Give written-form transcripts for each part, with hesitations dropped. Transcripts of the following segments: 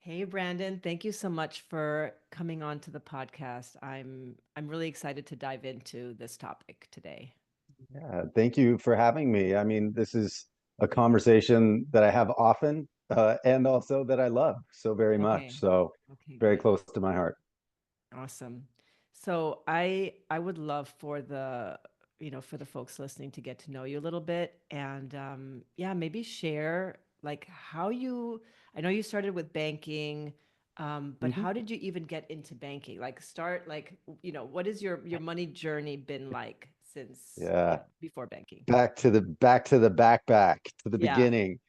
Hey Brandon, thank you so much for coming on to the podcast. I'm really excited to dive into this topic today. Yeah, thank you for having me. I mean, this is a conversation that I have often, and also that I love so very much. Okay. So Okay, very good. close to my heart. Awesome. So I would love for for the folks listening to get to know you a little bit and yeah, maybe share like how you I know you started with banking, but Mhm. how did you even get into banking? Like start like, what is your money journey been like since, Yeah, before banking? back to the Yeah. beginning.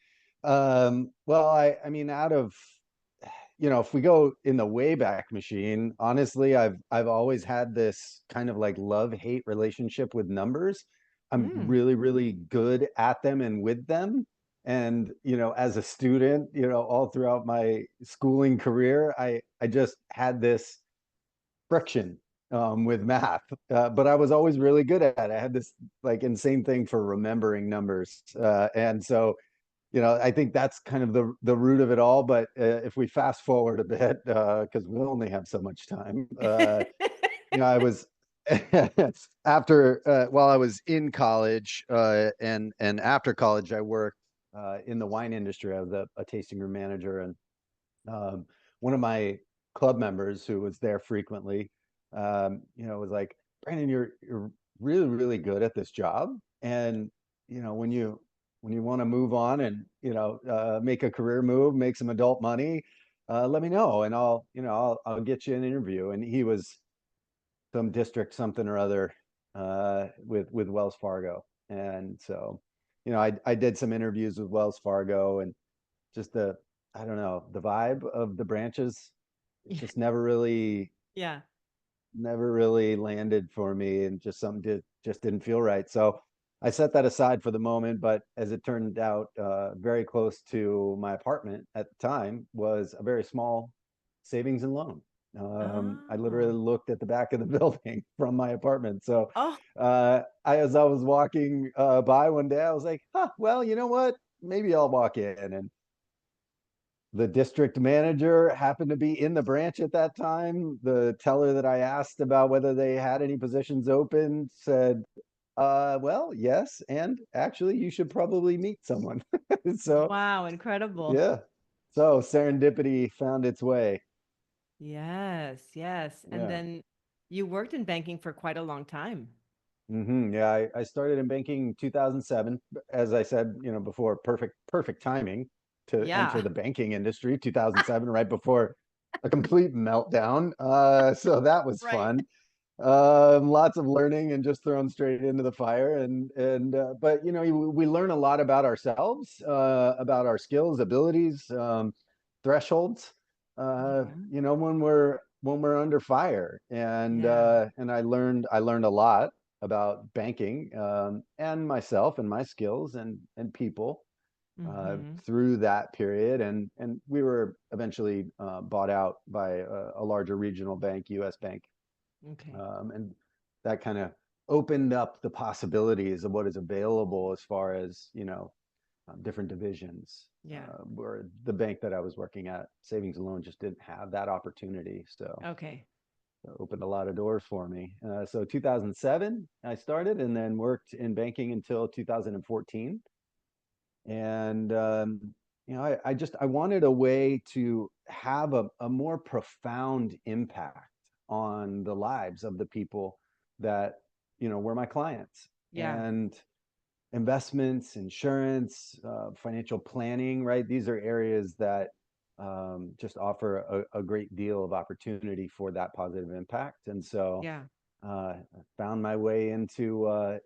Well, I mean, if we go in the Wayback Machine, honestly, I've always had this kind of like love-hate relationship with numbers. I'm Mm. really, really good at them and with them. And, as a student, all throughout my schooling career, I just had this friction with math. But I was always really good at it. I had this like insane thing for remembering numbers. And so I think that's kind of the root of it all. But if we fast forward a bit, because we only have so much time, I was after while I was in college and after college, I worked in the wine industry. I was a tasting room manager, and um, one of my club members who was there frequently, was like, Brandon, you're really, really good at this job. And, when you want to move on and, make a career move, make some adult money, let me know and I'll get you an interview. And he was some district something or other with Wells Fargo. And so, I did some interviews with Wells Fargo and just I don't know, the vibe of the branches, it just Yeah. never really landed for me, and just something just didn't feel right. So I set that aside for the moment. But as it turned out, very close to my apartment at the time was a very small savings and loan. I literally Oh. looked at the back of the building from my apartment. So Oh, as I was walking by one day, I was like, huh, well, you know what? Maybe I'll walk in. And the district manager happened to be in the branch at that time. The teller that I asked about whether they had any positions open said, well, yes, and actually you should probably meet someone. So wow, incredible. yeah. So serendipity found its way. Yes, yes. And Yeah. then you worked in banking for quite a long time. Yeah, I started in banking in 2007. As I said, before, perfect timing to enter Yeah. the banking industry, 2007, right before a complete meltdown. So that was Right. fun. Lots of learning and just thrown straight into the fire. And but we learn a lot about ourselves, about our skills, abilities, thresholds. Yeah. When we're under fire, Yeah. and I learned a lot about banking, and myself and my skills and people Mm-hmm. through that period. And we were eventually bought out by a larger regional bank, U.S. bank, Okay. and that kind of opened up the possibilities of what is available as far as different divisions. Yeah. Where the bank that I was working at, savings and loan, just didn't have that opportunity. So Okay. it opened a lot of doors for me. So 2007, I started and then worked in banking until 2014. And I wanted a way to have a more profound impact on the lives of the people that were my clients. Yeah. And investments, insurance, financial planning, right? These are areas that just offer a great deal of opportunity for that positive impact. And so Yeah. I found my way into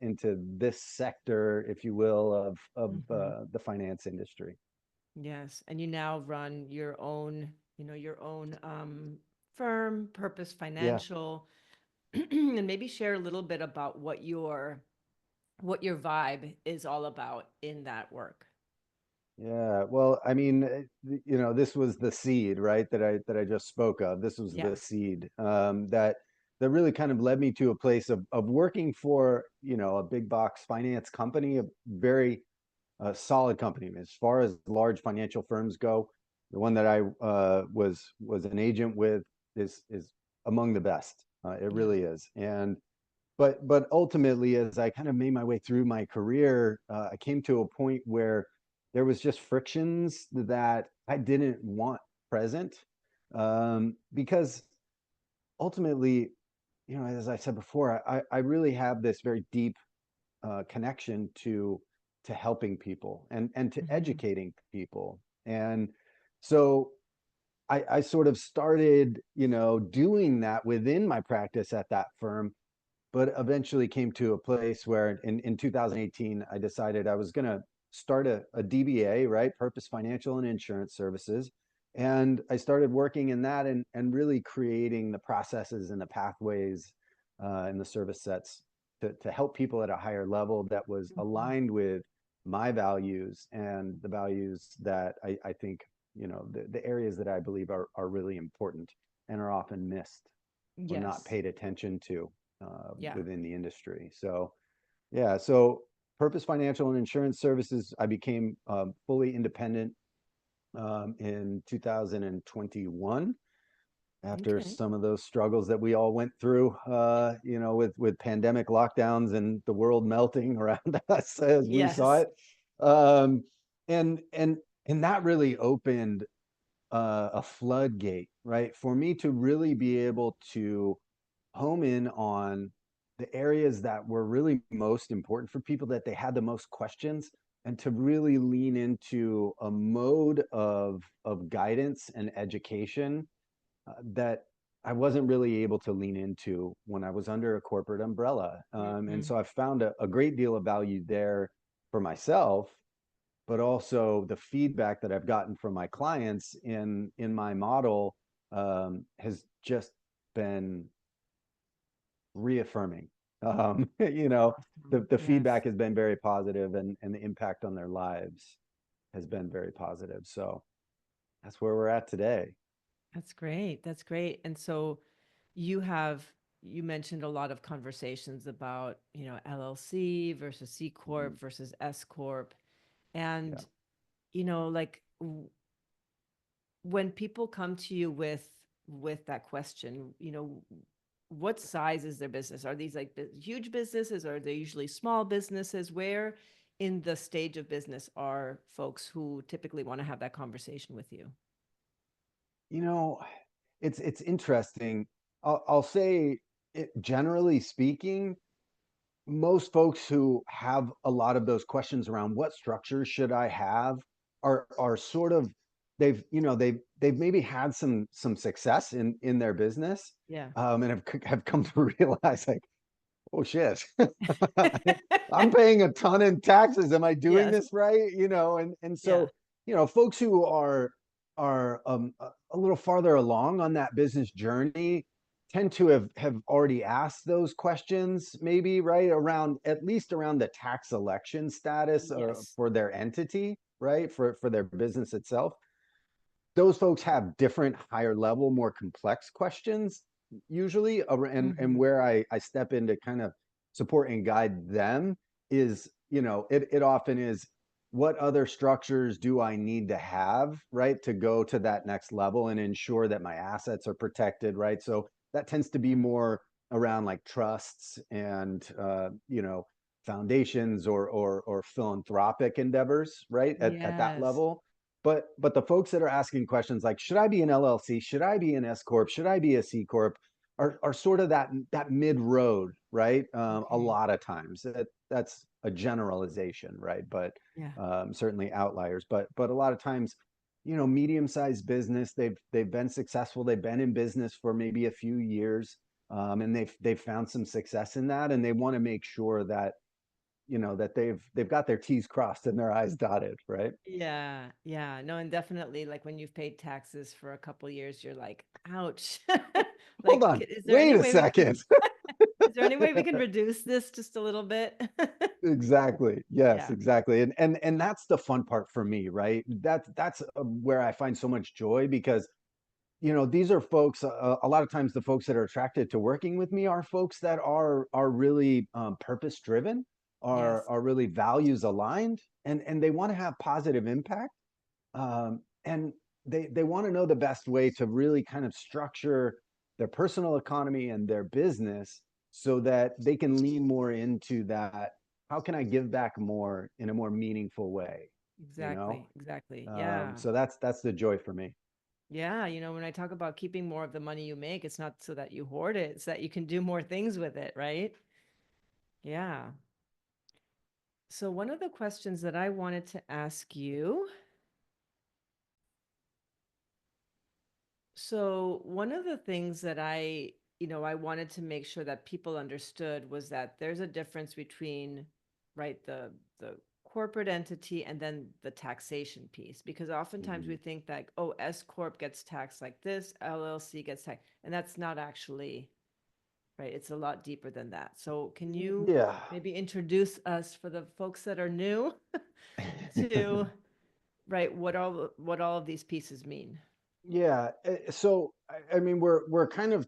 this sector, if you will, Mm-hmm. of the finance industry. Yes. And you now run your own firm, Purpose Yeah. Financial, and maybe share a little bit about what your vibe is all about in that work. Yeah, well, I mean, this was the seed, right? That I just spoke of. This was Yeah. the seed that really kind of led me to a place of working for, a big box finance company, a very solid company as far as large financial firms go. The one that I was an agent with is among the best. It Yeah. really is. And but ultimately, as I kind of made my way through my career, I came to a point where there was just frictions that I didn't want present, because ultimately, as I said before, I really have this very deep connection to helping people and to Hmm. educating people. And so I sort of started, doing that within my practice at that firm, but eventually came to a place where in 2018, I decided I was going to start a DBA, right? Purpose Financial and Insurance Services. And I started working in that and really creating the processes and the pathways and the service sets to help people at a higher level that was Hmm. aligned with my values and the values that I think, the areas that I believe are really important and are often missed or not Yes. paid attention to Yeah. within the industry. So, yeah, so Purpose Financial and Insurance Services, I became fully independent in 2021 after Okay. some of those struggles that we all went through, with pandemic lockdowns and the world melting around us as we saw Yes. it. Um, and and that really opened a floodgate, right, for me to really be able to home in on the areas that were really most important for people, that they had the most questions, and to really lean into a mode of guidance and education that I wasn't really able to lean into when I was under a corporate umbrella. And Hmm. so I found a great deal of value there for myself, but also the feedback that I've gotten from my clients in my model has just been reaffirming. Awesome. The Yes. feedback has been very positive, and the impact on their lives has been very positive. So that's where we're at today. That's great. That's great. And so you have, you mentioned a lot of conversations about, LLC versus C Mhm. Corp versus S Corp. Yeah. And, like when people come to you with that question, what size is their business? Are these like huge businesses, or are they usually small businesses? Where in the stage of business are folks who typically want to have that conversation with you? You know, it's interesting. I'll say, generally speaking, most folks who have a lot of those questions around what structure should I have are sort of, they've maybe had some success in their business, Yeah. and have come to realize, like, oh shit, I'm paying a ton in taxes. Am I doing Yes. this right? And Yeah. so, folks who are a little farther along on that business journey tend to have already asked those questions, maybe, right, around, at least around the tax election status Yes. for their entity, right, for their business itself. Those folks have different, higher level, more complex questions usually, and Hmm. where I step in to kind of support and guide them is, it often is, what other structures do I need to have, right, to go to that next level and ensure that my assets are protected, right? So that tends to be Yeah. more around like trusts and foundations or philanthropic endeavors, right, at that Yes. level. But the folks that are asking questions like, should I be an LLC? Should I be an S Corp? Should I be a C Corp? Are sort of that mid road, right? A Okay. lot of times that's a generalization, right? But Yeah. certainly outliers. But a lot of times, medium sized business, they've been successful. They've been in business for maybe a few years, and they've found some success in that, and they want to make sure that that they've got their T's crossed and their I's dotted, right? Yeah, yeah. No, and definitely like when you've paid taxes for a couple years, you're like, ouch. Hold Like, on, is there wait any a way we can, second. is there any way we can reduce this just a little bit? Exactly. Yes, Yeah. exactly. And that's the fun part for me, right? That's where I find so much joy, because these are folks, a lot of times the folks that are attracted to working with me are folks that are really purpose driven, Yes. are really values aligned, and they want to have positive impact. And they want to know the best way to really kind of structure their personal economy and their business so that they can lean more into that. How can I give back more in a more meaningful way? You know, Exactly. Exactly. Yeah. so that's the joy for me. Yeah. When I talk about keeping more of the money you make, it's not so that you hoard it, it's that you can do more things with it, right? Yeah. So, one of the questions that I wanted to ask you, so one of the things that I wanted to make sure that people understood was that there's a difference between, right, the corporate entity and then the taxation piece, because oftentimes we Mhm. think that, oh, S Corp gets taxed like this, LLC gets taxed, and that's not actually right. It's a lot deeper than that. So, can you Yeah. maybe introduce us for the folks that are new to, right, what all of these pieces mean? Yeah. So I mean, we're kind of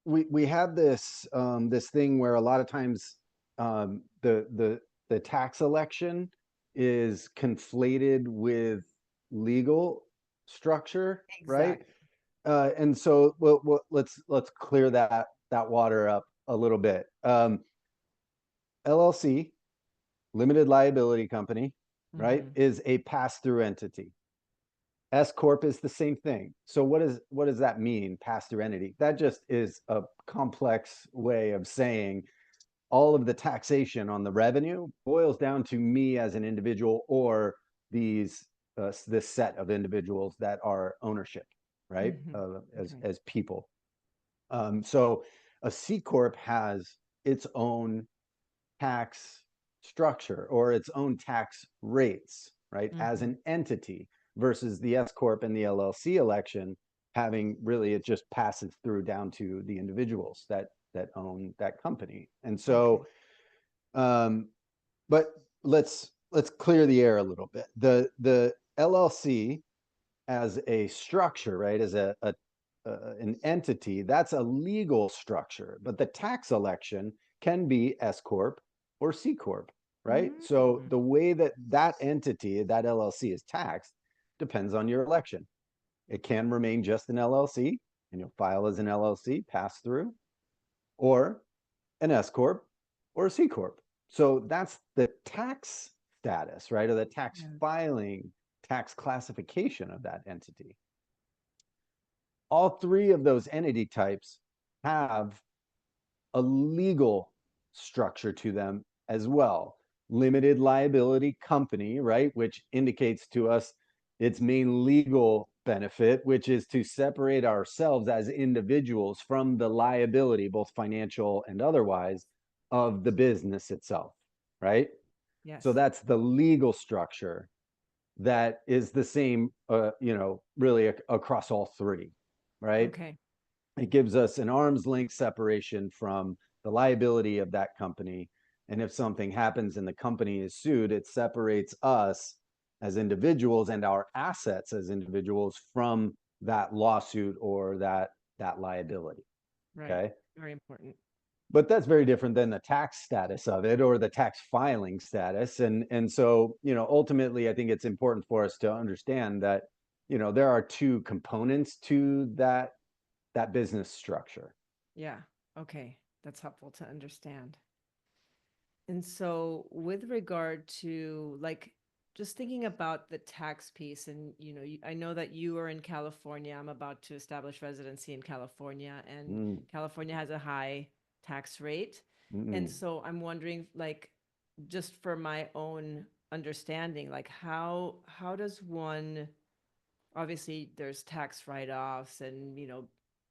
we have this this thing where a lot of times the tax election is conflated with legal structure, right? Exactly. And so let's clear that water up a little bit. LLC, limited liability company, right, Mm-hmm. is a pass-through entity. S Corp is the same thing. So what does that mean, pass-through entity? That just is a complex way of saying all of the taxation on the revenue boils down to me as an individual or these this set of individuals that are ownership, right? Mm-hmm. Okay. As people. So a C corp has its own tax structure or its own tax rates, right, as Mm-hmm. an entity versus the S Corp and the LLC election having really it just passes through down to the individuals that own that company. And Okay. so um but let's clear the air a little bit. The LLC as a structure, right, as a an entity, that's a legal structure, but the tax election can be S corp or C corp, right? So Mm-hmm. the way that that entity, that LLC, is taxed depends on your election. It can remain just an LLC, and you'll file as an LLC, pass through, or an S corp or a C corp. So that's the tax status, right, or the tax Yeah. filing, tax classification of that entity. All three of those entity types have a legal structure to them as well. Limited liability company, right, which indicates to us its main legal benefit, which is to separate ourselves as individuals from the liability, both financial and otherwise, of the business itself, right? So Yes. that's the legal structure that is the same, really across all three, right? Okay. It gives us an arm's length separation from the liability of that company. And if something happens and the company is sued, it separates us as individuals and our assets as individuals from that lawsuit or that liability. Right. Okay. Very important. But that's very different than the tax status of it or the tax filing status. And so, ultimately, I think it's important for us to understand that, there are two components to that business structure. Yeah. Okay. That's helpful to understand. And so, with regard to like just thinking about the tax piece, and I know that you are in California. I'm about to establish residency in California, and Mm, California has a high tax rate. And mm, so, I'm wondering, like, just for my own understanding, like how does one obviously there's tax write-offs and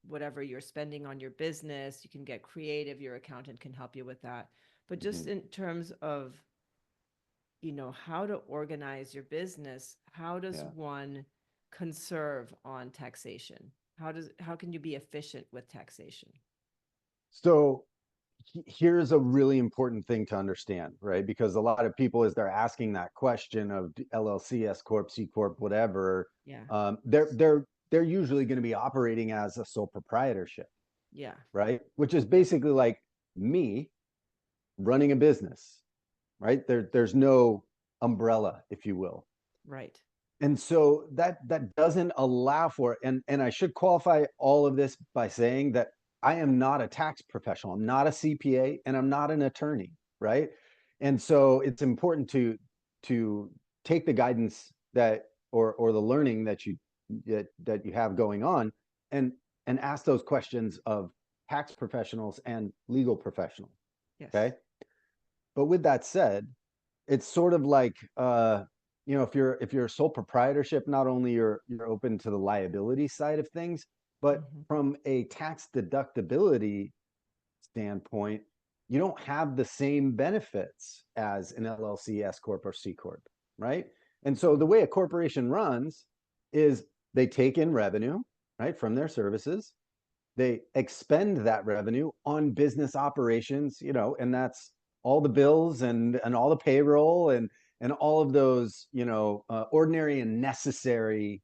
whatever you're spending on your business, you can get creative, your accountant can help you with that, but just mm, in terms of how to organize your business, how does yeah. one conserve on taxation? How can you be efficient with taxation? So here's a really important thing to understand, right? Because a lot of people, as they're asking that question of LLC, S corp, C corp, whatever, Yeah. they're usually going to be operating as a sole proprietorship, Yeah. right? Which is Yep. basically like me running a business, right? There's no umbrella, if you will. Right. And so that doesn't allow for, and I should qualify all of this by saying that I am not a tax professional. I'm not a CPA and I'm not an attorney, right? And so it's important to take the guidance that or the learning that you have going on and ask those questions of tax professionals and legal professionals. Yes. Okay. But with that said, it's sort of like if you're a sole proprietorship, not only you're open to the liability side of things, but Hmm. from a tax deductibility standpoint, you don't have the same benefits as an LLC, S Corp, or C Corp, right? And so the Hmm. way a corporation runs is they take in revenue, right, from their services, they expend that revenue on business operations, and that's all the bills and all the payroll and all of those, ordinary and necessary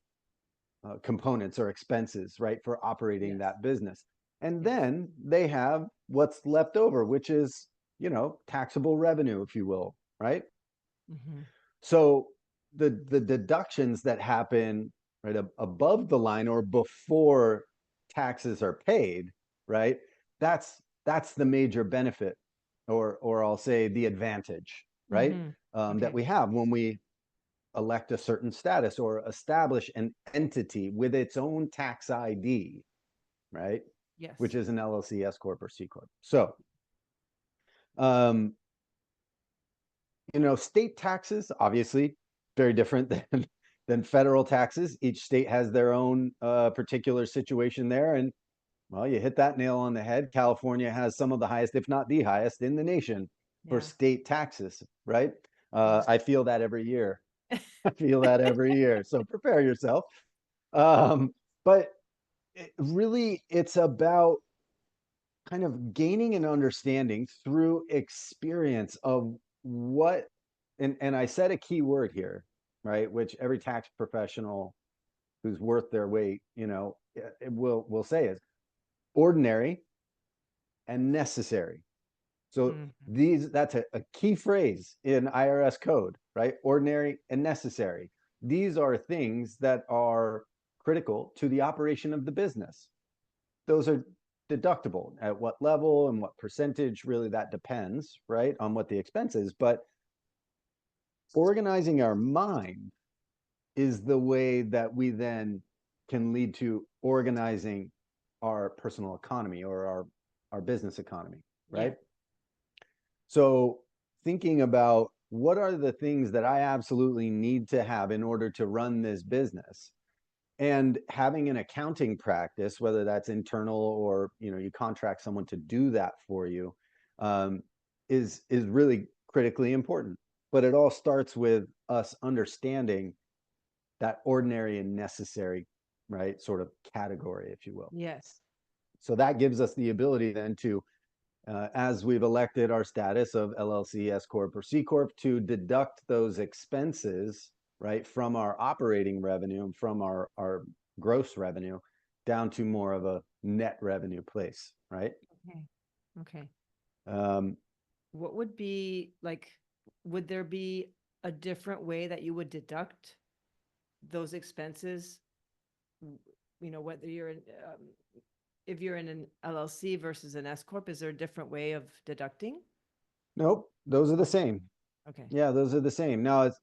components or expenses, right, for operating Yes. that business. And Yes. then they have what's left over, which is, taxable revenue, if you will, right? Hmm. So the deductions that happen right above the line or before taxes are paid, right? That's the major benefit, or I'll say the advantage, right? Hmm. That Okay. we have when we elect a certain status or establish an entity with its own tax ID, right? Which Yes. is an LLC, S Corp, or C Corp. So, um, state taxes, obviously, very different than federal taxes. Each state has their own particular situation there. And well, you hit that nail on the head. California has some of the highest, if not the highest, in the nation for Yeah. state taxes, right? Yeah. I feel that every year. I feel that every year. So prepare yourself. But really, it's about kind of gaining an understanding through experience of what, and I said a key word here, right, which every tax professional who's worth their weight, it will say is ordinary and necessary. So Hmm. that's a key phrase in IRS code, right? Ordinary and necessary. These are things that are critical to the operation of the business. Those are deductible. At what level and what percentage, really, that depends, right, on what the expense is. But organizing our mind is the way that we then can lead to organizing our personal economy or our business economy, Yeah. right? So thinking about what are the things that I absolutely need to have in order to run this business, and having an accounting practice, whether that's internal or you contract someone to do that for you, um, is really critically important. But it all starts with us understanding that ordinary and necessary, right, sort of category, if you will. Yes. So that gives us the ability then to, as we've elected our status of LLC, S Corp, or C Corp, to deduct those expenses, right, from our operating revenue and from our gross revenue down to more of a net revenue place, right? Okay. Okay. Um, What would be like, would there be a different way that you would deduct those expenses? W- whether you're in, if you're in an LLC versus an S Corp, is there a different way of deducting? nope, those are the Oh, same. okay. Yeah, those are the same. Now it's,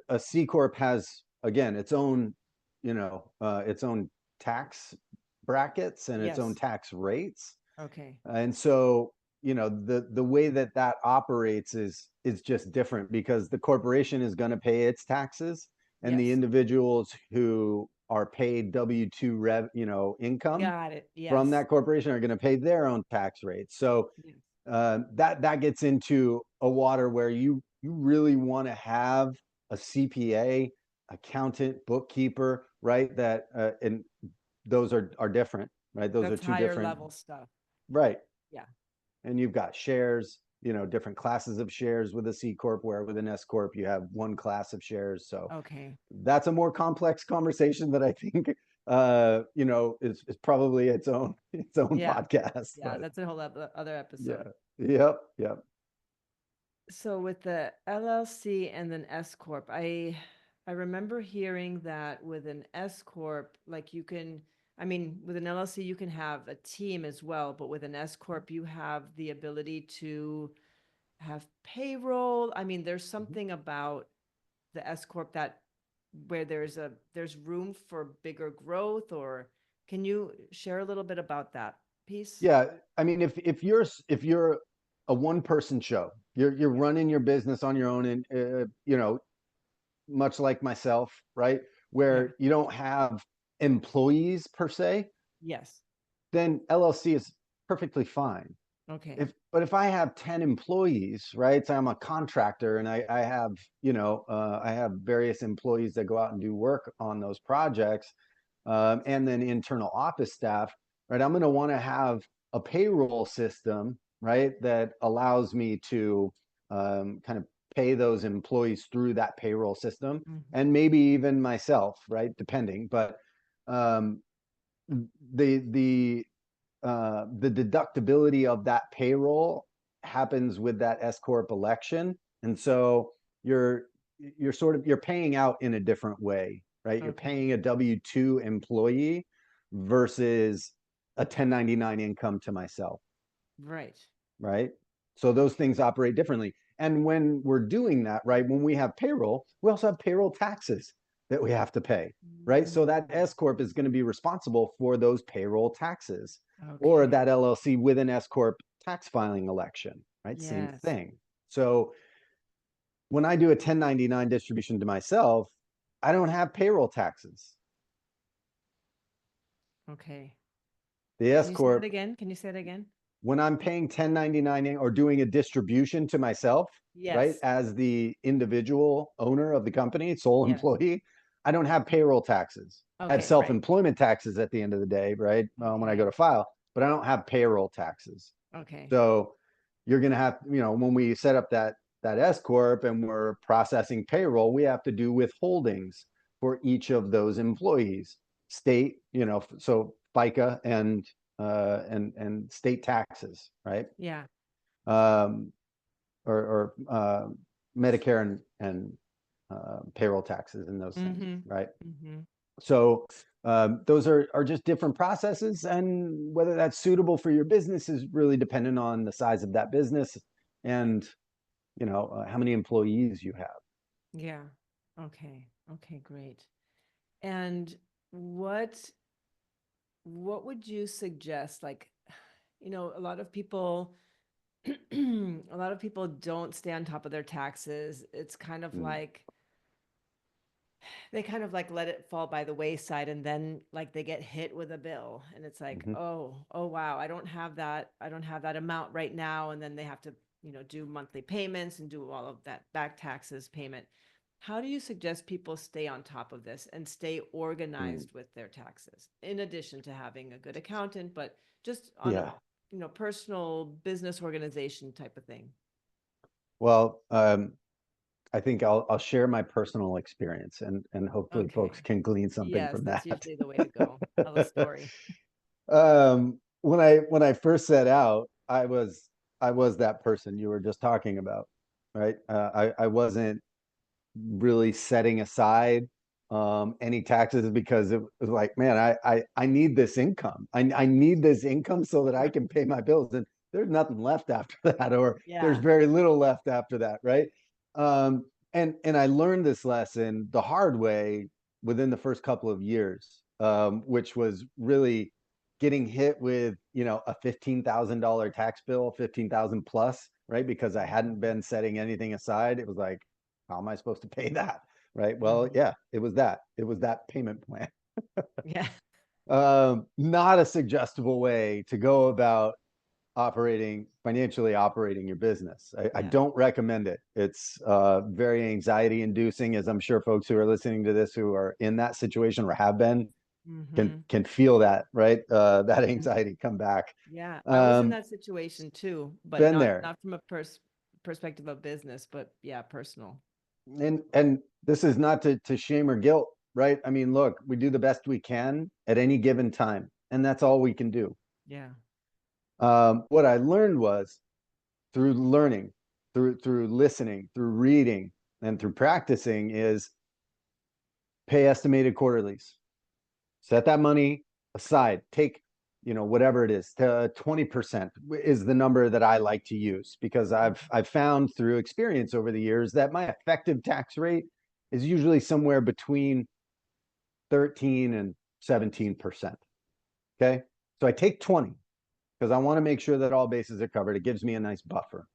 a C Corp has, again, its own tax brackets and its own Yes. tax rates. Okay. And so, the way that that operates is just different because the corporation is going to pay its taxes, and the Yes. individuals who are paid W-2 income Got it. from Yes. that corporation are going to pay their own tax rates. So Yes. that gets into a water where you really want to have a CPA, accountant, bookkeeper, right? That and those are different, right? Those are That's two higher different, level stuff. right? Yeah. And you've got shares, different classes of shares with a C Corp, where with an S Corp, you have one class of shares. So Okay. that's a more complex conversation that I think, is probably its own Yeah. podcast. Yeah. But That's a whole other yeah, episode. yep. So with the LLC and then S Corp, I remember hearing that with an S Corp, like you can, I mean, with an LLC, you can have a team as well, but with an S Corp, you have the ability to have payroll. I mean, there's Mhm. something about the S Corp that where there's room for bigger growth, or can you share a little bit about that piece? Yeah, I mean, if you're a one person show, you're running your business on your own, and much like myself, right? Yeah. Where you don't have employees per se, Yes. then LLC is perfectly fine. Okay. But if I have 10 employees, right? So I'm a contractor, and I have, I have various employees that go out and do work on those projects, and then internal office staff, right? I'm going to want to have a payroll system, right, that allows me to kind of pay those employees through that payroll system, Mhm. and maybe even myself, right, depending. But um, the the deductibility of that payroll happens with that S corp election, and so you're you're paying out in a different way, right? You're Okay. paying a W-2 employee versus a 1099 income to myself, Right. right? So those things operate differently. And when we're doing that, right, when we have payroll, we also have payroll taxes that we have to pay, right? So that Mm. S Corp is going to be responsible for those payroll taxes, or Okay. that LLC with an S Corp tax filing election, right? Same Yes. thing. So when I do a 1099 distribution to myself, I don't have payroll taxes. Okay. The Can S you say that Corp, again? Can you say that again? when I'm paying 1099 or doing a distribution to myself, right, Yes. as the individual owner of the company, sole Yes. employee, I don't have payroll taxes. I have Okay. Right. self-employment taxes at the end of the day, right, when I go Okay. to file, but I don't have payroll taxes. Okay. So you're going to have, when we set up that S corp and we're processing payroll, we have to do withholdings for each of those employees, state, so FICA and state taxes, right? Yeah. Um, or Medicare and payroll taxes and those things, Mm-hmm. right? Mm-hmm. So those are just different processes, and whether that's suitable for your business is really dependent on the size of that business and how many employees you have. Yeah. Okay. Okay, great. And what what would you suggest? Like, a lot of people a lot of people don't stay on top of their taxes. It's kind of Mm, like they kind of like let it fall by the wayside, and then like they get hit with a bill, and it's like, mhm. oh wow, I don't have that amount right now, and then they have to, do monthly payments and do all of that back taxes payment. How do you suggest people stay on top of this and stay Mm. organized with their taxes, in addition to having a good accountant, but just on a, Yeah. personal business organization type of thing? Well, I think I'll share my personal experience, and hopefully folks Okay. can glean something Yes, from that's that. usually the way to go. Tell a story. When I first set out, I was that person you were just talking about, right? I wasn't really setting aside any taxes because it was like, man, I need this income. I need this income so that I can pay my bills. And there's nothing left after that, or there's Yeah. very little left after that, right? And I learned this lesson the hard way within the first couple of years, which was really getting hit with a $15,000 tax bill, 15,000 plus, right? Because I hadn't Mhm. been setting anything aside. It was like, how am I supposed to pay that? Right. Well, Mhm. yeah, it was that. It was that payment plan. Yeah. Not a suggestible way to go about financially operating your business. I Yeah. don't recommend it. It's very anxiety inducing, as I'm sure folks who are listening to this who are in that situation or have been Mhm. can feel that, right? That Yeah. anxiety come back. Yeah. I was in Um, that situation too, but been not there. not from a perspective of business, but yeah, personal. And this is not to shame or guilt, right? I mean, look, we do the best we can at any given time, and that's all we can do. Yeah. What I learned was through learning, through listening, through reading, and through practicing is pay estimated quarterlies. Set that money aside. Take, whatever it is, 20% is the number that I like to use, because I've found through experience over the years that my effective tax rate is usually somewhere between 13 and 17%. Okay. So I take 20 because I want to make sure that all bases are covered. It gives me a nice buffer.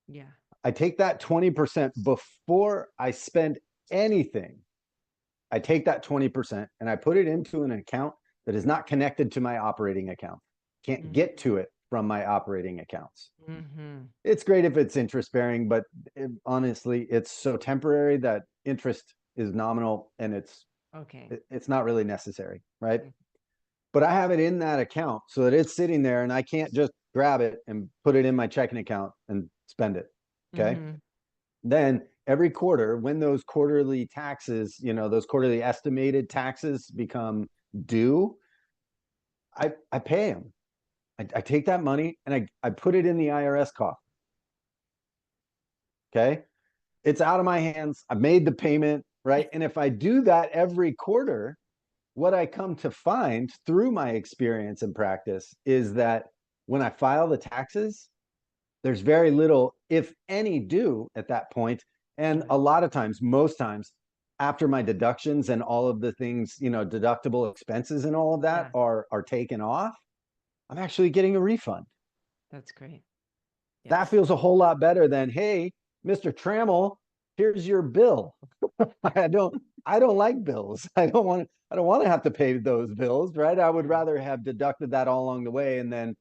Yeah. I take that 20% before I spend anything. I take that 20% and I put it into an account that is not connected to my operating account. Can't get to it from my operating accounts. Mm-hmm. It's great if it's interest bearing, but honestly, it's so temporary that interest is nominal and Okay. it's not really necessary, right? But I have it in that account so that it's sitting there and I can't just grab it and put it in my checking account and spend it. Okay. Mm-hmm. Then every quarter, when those quarterly taxes, those quarterly estimated taxes become due, I pay them. I take that money and I put it in the IRS coffer. Okay. It's out of my hands. I made the payment, right? And if I do that every quarter, what I come to find through my experience and practice is that when I file the taxes, there's very little, if any, due at that point. And a lot of times, most times, after my deductions and all of the things, deductible expenses and all of that Yeah. are taken off, I'm actually getting a refund. That's great. That Yes. feels a whole lot better than, hey, Mr. Trammell, here's your bill. I don't like bills. I don't want to have to pay those bills, right? I would Yeah. rather have deducted that all along the way and then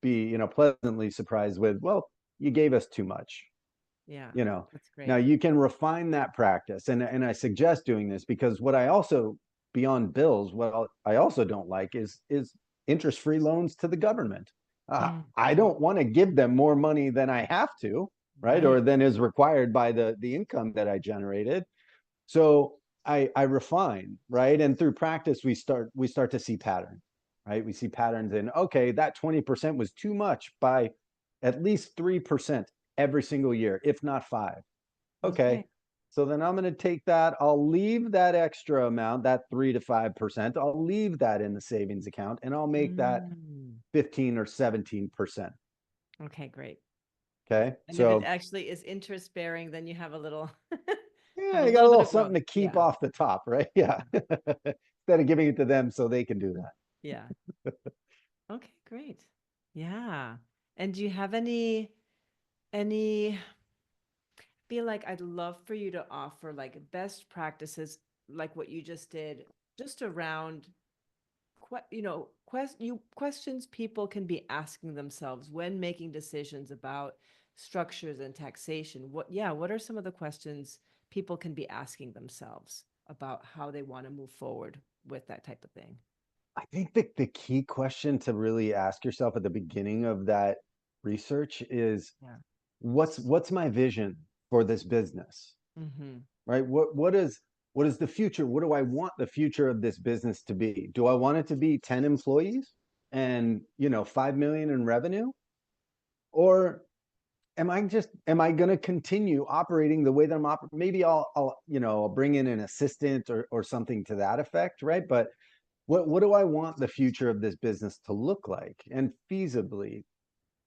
be, pleasantly surprised with, well, you gave us too much. Yeah. you know That's Now great. you can refine that practice, and I suggest doing this, because what I also, beyond bills, what I also don't like is interest free loans to the government. I Mm-hmm. don't want to give them more money than I have to, right, Right. or than is required by the income that I generated. So I refine, right, and through practice we start to see patterns, right? We see patterns in, okay, that 20% was too much by at least 3% every single year, if not 5. Okay. Okay. So then I'm going to take that. I'll leave that extra amount, that 3 to 5%. I'll leave that in the savings account and I'll make that Mm. 15 or 17%. Okay, great. Okay. And if it So actually is interest bearing, then you have a little have yeah, a you got a little bit little of growth. something to keep Yeah. off the top, right? Yeah. Instead of giving it to them so they can do that. Yeah. Okay, great. Yeah. And do you have any feel like I'd love for you to offer like best practices like what you just did just around questions people can be asking themselves when making decisions about structures and taxation. What are some of the questions people can be asking themselves about how they want to move forward with that type of thing? I think the key question to really ask yourself at the beginning of that research is, Yeah. what's my vision for this business? Mm-hmm. Right? What is the future? What do I want the future of this business to be? Do I want it to be 10 employees and 5 million in revenue? Or am I going to continue operating the way that I'm operating? Maybe I'll bring in an assistant or something to that effect, right? But what do I want the future of this business to look like? And feasibly,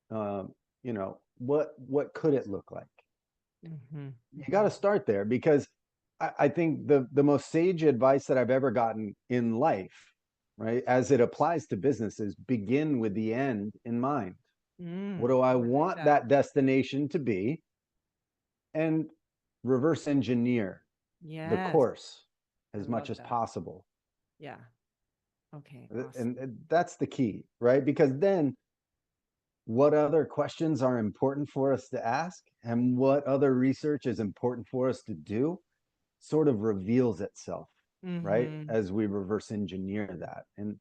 what could it look like? Mm-hmm. You got to start there, because I think the most sage advice that I've ever gotten in life, right, as it applies to businesses, begin with the end in mind. What do I I like want that. that destination to be? And reverse engineer the Yes, course I as much love as that. possible. Yeah. Okay, And, awesome. and that's the key, right? Because then what other questions are important for us to ask and what other research is important for us to do sort of reveals itself, right? Mm-hmm. As we reverse engineer that, and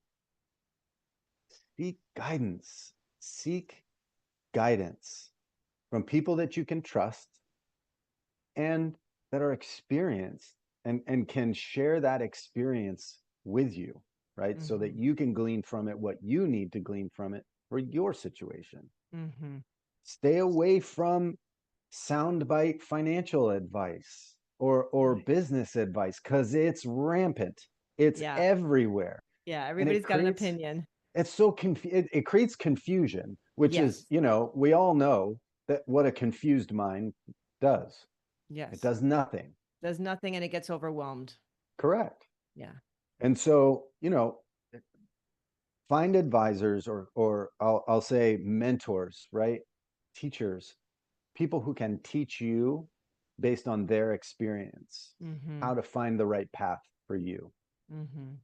seek guidance, seek guidance from people that you can trust and that are experienced and can share that experience with you, right? So that Mm-hmm. you can glean from it what you need to glean from it for your situation. Mm-hmm. Stay away from soundbite financial advice. or Right. business advice, because it's rampant. It's Yeah. everywhere. Yeah. And Everybody's got an opinion. it creates confusion, which is, Yes. we all know that what a confused mind does. It Yes. does nothing. Does nothing and it gets overwhelmed. Correct. Yeah. And so, find advisors, or I'll say mentors, right? Teachers, people who can teach you based on their experience Mm-hmm. how to find the right path for you. Mm-hmm.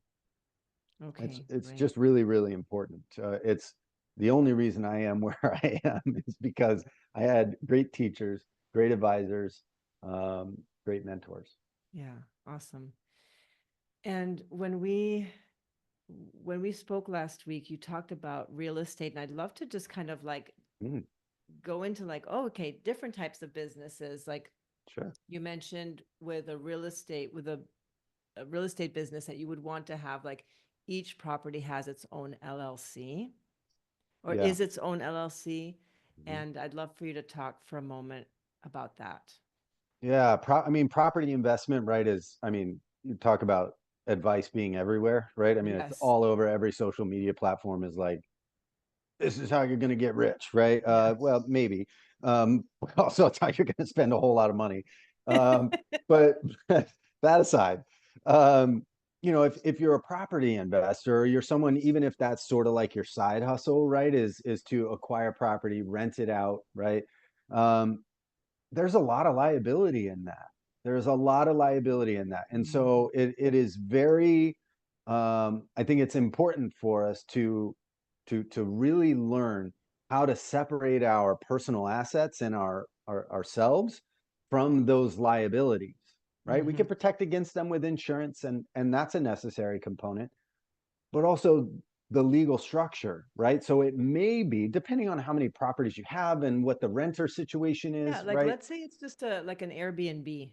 It's Okay. it's Great. just really, really important. It's the only reason I am where I am is because I had great teachers, great advisors, great mentors. Yeah. Awesome. And when we spoke last week, you talked about real estate, and I'd love to just kind of like Mm, go into like, oh, okay, different types of businesses. Like sure. you mentioned with a real estate business that you would want to have like each property has its own LLC or Yeah. is its own LLC. Mhm. And I'd love for you to talk for a moment about that. Yeah. I mean, property investment, right? You talk about advice being everywhere, right? I mean, it's Yes. all over. Every social media platform is like, this is how you're going to get rich, right? Yeah. Well, maybe. Also, it's how you're going to spend a whole lot of money. But that aside, um, if you're a property investor, or you're someone, even if that's sort of like your side hustle, right, is to acquire property, rent it out, right? Um, there's a lot of liability in that. There's a lot of liability in that. And Mhm. so it is very, I think it's important for us to really learn how to separate our personal assets and ourselves from those liabilities, right? We can Mhm. protect against them with insurance, and that's a necessary component, but also the legal structure, right? So it may be, depending on how many properties you have and what the renter situation Yeah, is, like right? let's say it's just a like an Airbnb.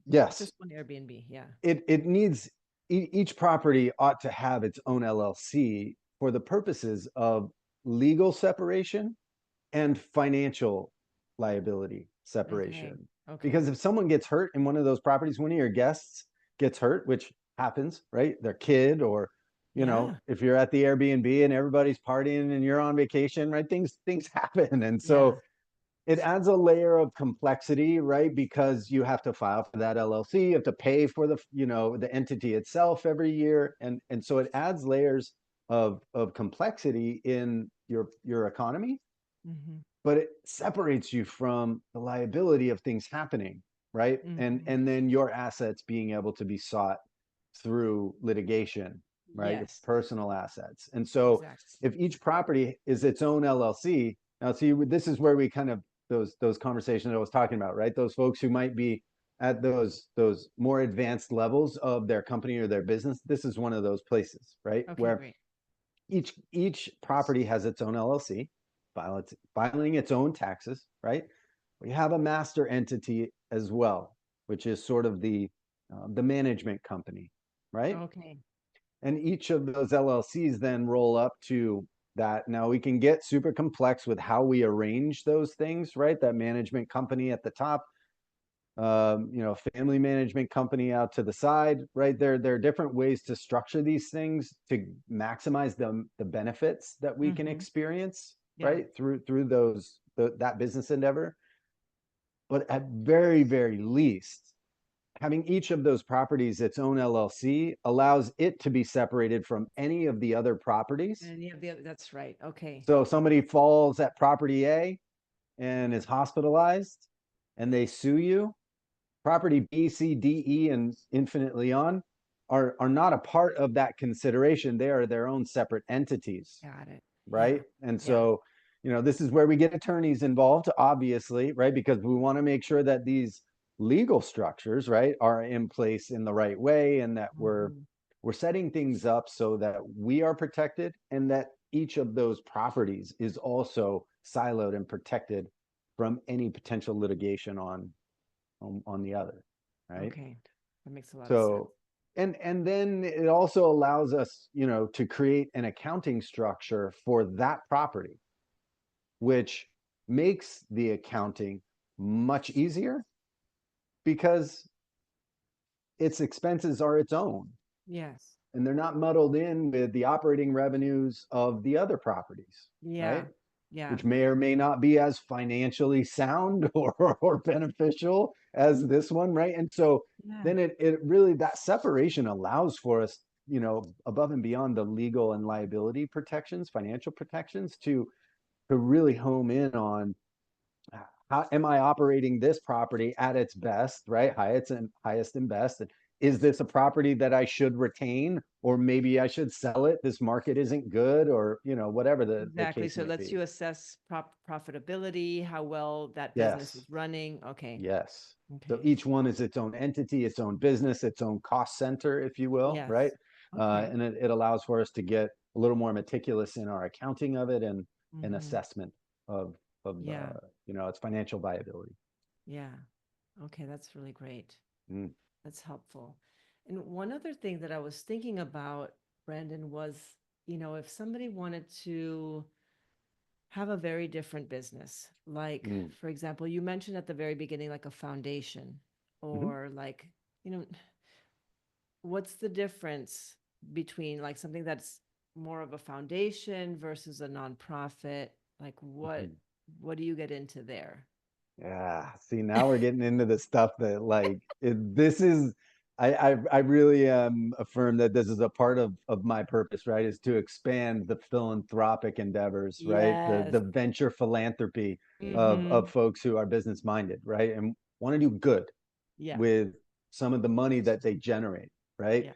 Yes, Just one Airbnb. Yeah. it needs, each property ought to have its own LLC for the purposes of legal separation and financial liability Okay. separation. Okay. Because if someone gets hurt in one of those properties, one of your guests gets hurt, which happens, right? Their kid, or Yeah. if you're at the Airbnb and everybody's partying and you're on vacation, right? Things happen. And Yeah. so it adds a layer of complexity, right? Because you have to file for that LLC, you have to pay for the entity itself every year, and so it adds layers of complexity in your economy, Mhm. but it separates you from the liability of things happening, right? Mhm. And then your assets being able to be sought through litigation, right? Your Yes. personal assets. And so Exactly. if each property is its own LLC, now see, this is where we kind of, those conversations I was talking about, right? Those folks who might be at those more advanced levels of their company or their business, this is one of those places, right? Okay, Where great. each property has its own LLC, filing its own taxes, right? We have a master entity as well, which is sort of the management company, right? Okay. And each of those LLCs then roll up to that. Now we can get super complex with how we arrange those things, right? That management company at the top, family management company out to the side, right? There are different ways to structure these things to maximize the benefits that we can Mhm. experience, Yeah. right? Through that business endeavor. But at very, very least, having each of those properties its own LLC allows it to be separated from any of the other properties. And you have the other, that's right. Okay. So if somebody falls at property A and is hospitalized and they sue you, property B, C, D, E, and infinitely on are not a part of that consideration. They are their own separate entities, Got it. Yeah. right? And Yeah. so, this is where we get attorneys involved, obviously, right? Because we want to make sure that these legal structures, right, are in place in the right way, and that Mhm. we're setting things up so that we are protected, and that each of those properties is also siloed and protected from any potential litigation on the other, right? Okay. That makes a lot of sense. So, and then it also allows us, to create an accounting structure for that property, which makes the accounting much easier because its expenses are its own, Yes. and they're not muddled in with the operating revenues of the other properties, Yeah. right? Yeah. Which may or may not be as financially sound or beneficial as this one, right? And so Yeah. then it really, that separation allows for us, above and beyond the legal and liability protections, financial protections, to really home in on how am I operating this property at its best, right? Highest and best. And is this a property that I should retain, or maybe I should sell it? This market isn't good, or whatever the Exactly. case So it might lets be. you assess profitability, how well that business Yes, is running. Okay. yes. So Okay. each one is its own entity, its own business, its own cost center, if you will, right? Yes. Okay. And it allows for us to get a little more meticulous in our accounting of it and Hmm. assessment of Yeah. its financial viability. Yeah. Okay. That's really great. Mm. That's helpful. And one other thing that I was thinking about, Brandon, was, if somebody wanted to have a very different business, like, Mm. for example, you mentioned at the very beginning, like a foundation, Mhm. or like, you know, what's the difference between like something that's more of a foundation versus a nonprofit? Like what Mhm. what do you get into there? Yeah. See, now we're getting into the stuff that this is. I really am affirm that this is a part of my purpose, right? Is to expand the philanthropic endeavors, right? The Yes. venture philanthropy of Mm-hmm. folks who are business minded, right? And want to do good Yeah. with some of the money that they generate, right? Yeah.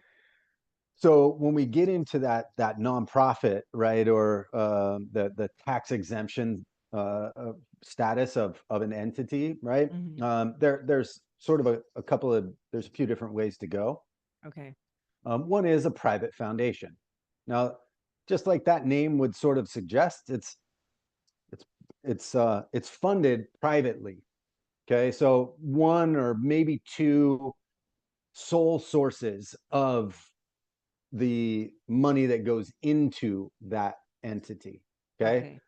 So when we get into that nonprofit, right, or the tax exemption status of an entity, right? Mm-hmm. There's sort of a couple of there's a few different ways to go. Okay. One is a private foundation. Now, just like that name would sort of suggest, it's it's funded privately. Okay, so one or maybe two sole sources of the money that goes into that entity. Okay.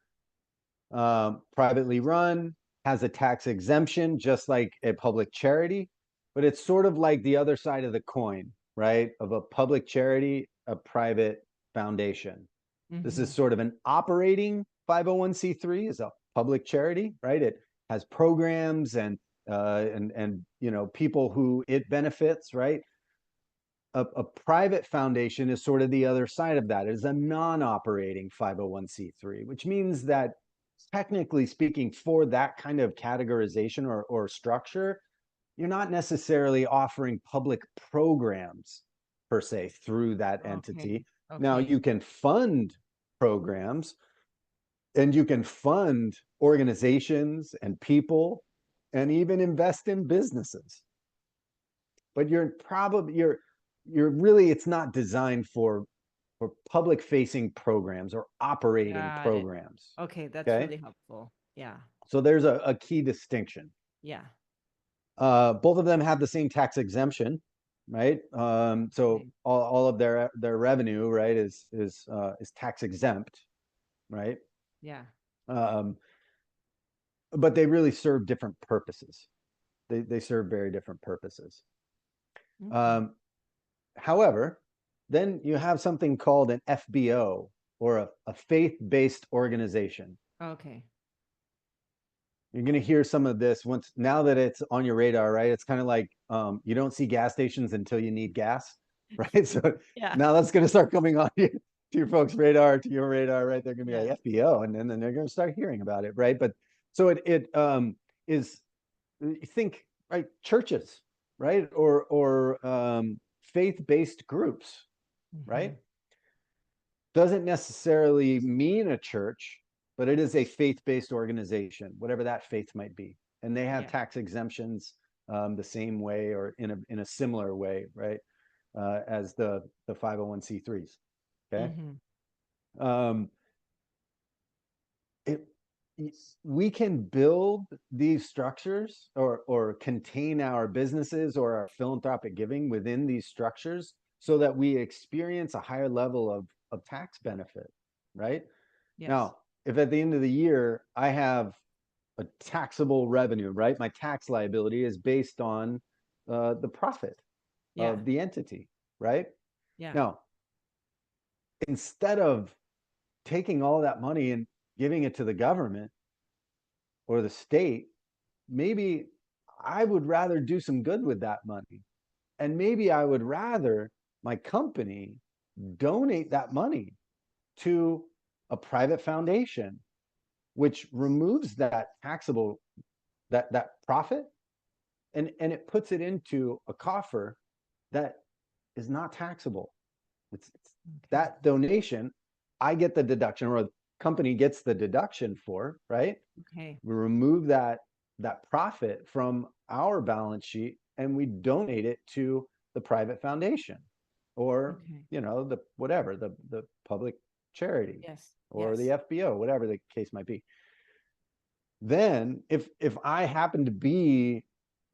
Okay. Privately run, has a tax exemption, just like a public charity, but it's sort of like the other side of the coin, right? Of a public charity, a private foundation. This is Mm-hmm. sort of an operating 501c3, is a public charity, right? It has programs and people who it benefits, right? A private foundation is sort of the other side of that. It is a non-operating 501c3, which means that technically speaking, for that kind of categorization or structure, you're not necessarily offering public programs per se through that Okay. entity. Now Okay. you can fund programs and you can fund organizations and people and even invest in businesses, but you're really, it's not designed for public facing programs or operating Got it. programs. Okay, that's Okay, really helpful. Yeah. so there's a key distinction. Yeah. Both of them have the same tax exemption, right? So Okay. all of their revenue, right, is tax exempt, right? Yeah. um, but they really serve different purposes. They serve very different purposes. Okay. um, However, then you have something called an FBO, or a faith-based organization. Okay. You're going to hear some of this once, now that it's on your radar, right? It's kind of like you don't see gas stations until you need gas, right? So Yeah. now that's going to start coming on to your folks' radar, to your radar, right? They're going to be Yeah. like FBO, and then they're going to start hearing about it, right? But so it is, you think, right, churches, right, or faith-based groups, Mm-hmm. right? Doesn't necessarily mean a church, but it is a faith-based organization, whatever that faith might be, and they have Yeah. tax exemptions the same way or in a similar way, right, as the 501c3s. Okay. Mm-hmm. um, it, we can build these structures or contain our businesses or our philanthropic giving within these structures so that we experience a higher level of tax benefit, right? Yes. Now, if at the end of the year I have a taxable revenue, right? My tax liability is based on the profit, Yeah. of the entity, right? Yeah. Now, instead of taking all that money and giving it to the government or the state, maybe I would rather do some good with that money. And maybe I would rather my company donate that money to a private foundation, which removes that taxable, that profit, and it puts it into a coffer that is not taxable. It's Okay. that donation, I get the deduction, or the company gets the deduction for, right? Okay. We remove that profit from our balance sheet and we donate it to the private foundation, or Okay. the whatever, the public charity, Yes. or the Yes. FBO, whatever the case might be. Then if I happen to be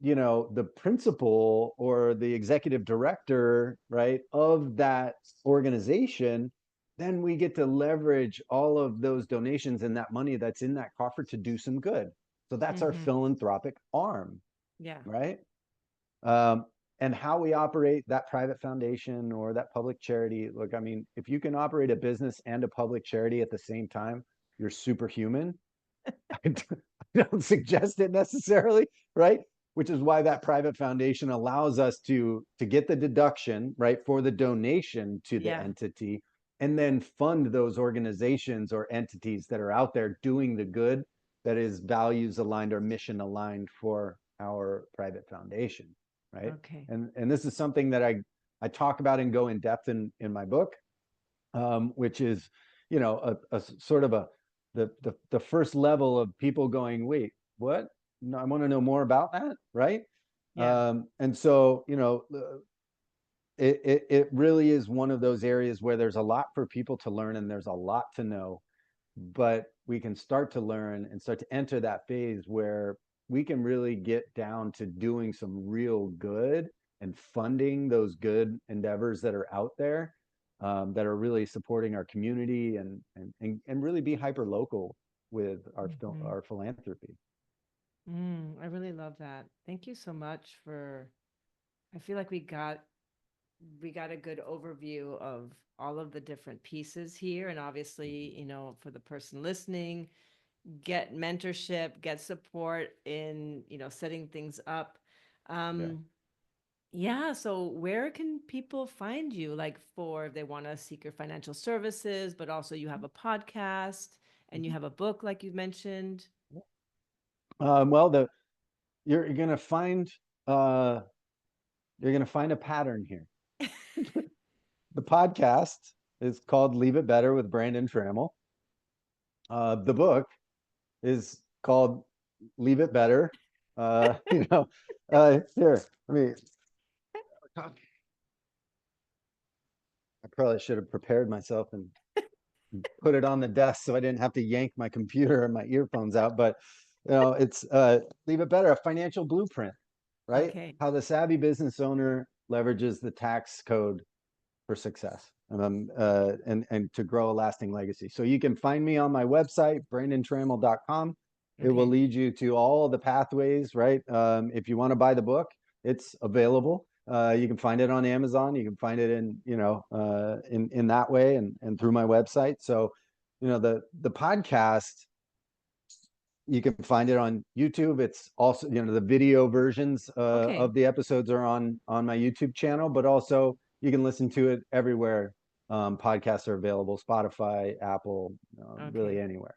the principal or the executive director, right, of that organization, then we get to leverage all of those donations and that money that's in that coffer to do some good. So that's our Mm-hmm. philanthropic arm, Yeah. right? um, and how we operate that private foundation or that public charity. Look, I mean, if you can operate a business and a public charity at the same time, you're superhuman. I don't suggest it necessarily, right? Which is why that private foundation allows us to get the deduction, right, for the donation to the Yeah. entity, and then fund those organizations or entities that are out there doing the good that is values aligned or mission aligned for our private foundation, right? Okay. And this is something that I talk about and go in depth in my book, which is a sort of the first level of people going, wait, what? No, I want to know more about that, right? Yeah. And so it really is one of those areas where there's a lot for people to learn and there's a lot to know, but we can start to learn and start to enter that phase where we can really get down to doing some real good and funding those good endeavors that are out there, that are really supporting our community, and really be hyper local with Mm-hmm. our philanthropy. I really love that. Thank you so much for, I feel like we got a good overview of all of the different pieces here. And obviously, for the person listening, get mentorship, get support in, setting things up. Yeah. Um, yeah. So where can people find you? Like for if they want to seek your financial services, but also you have a podcast and you have a book, like you mentioned. Well, you're gonna find uh, you're gonna find a pattern here. The podcast is called Leave It Better with Brandon Trammell. The book is called Leave It Better. Here, let me. I probably should have prepared myself and put it on the desk so I didn't have to yank my computer and my earphones out. But it's Leave It Better, a financial blueprint, right? Okay. How the savvy business owner leverages the tax code for success, and to grow a lasting legacy. So you can find me on my website, brandontrammell.com. It will Okay. lead you to all the pathways, right? If you want to buy the book, it's available. You can find it on Amazon. You can find it in that way, and through my website. So, the podcast, you can find it on YouTube. It's also, the video versions Okay. of the episodes are on my YouTube channel, but also you can listen to it everywhere. Podcasts are available: Spotify, Apple, really Okay. anywhere.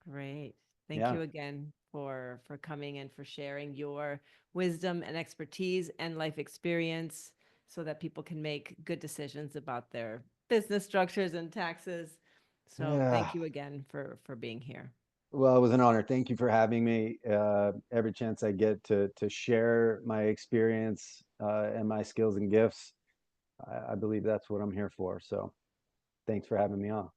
Great. Thank Yeah. you again for coming and for sharing your wisdom and expertise and life experience so that people can make good decisions about their business structures and taxes. So Yeah. thank you again for being here. Well, it was an honor. Thank you for having me. Every chance I get to share my experience and my skills and gifts, I believe that's what I'm here for. So thanks for having me on.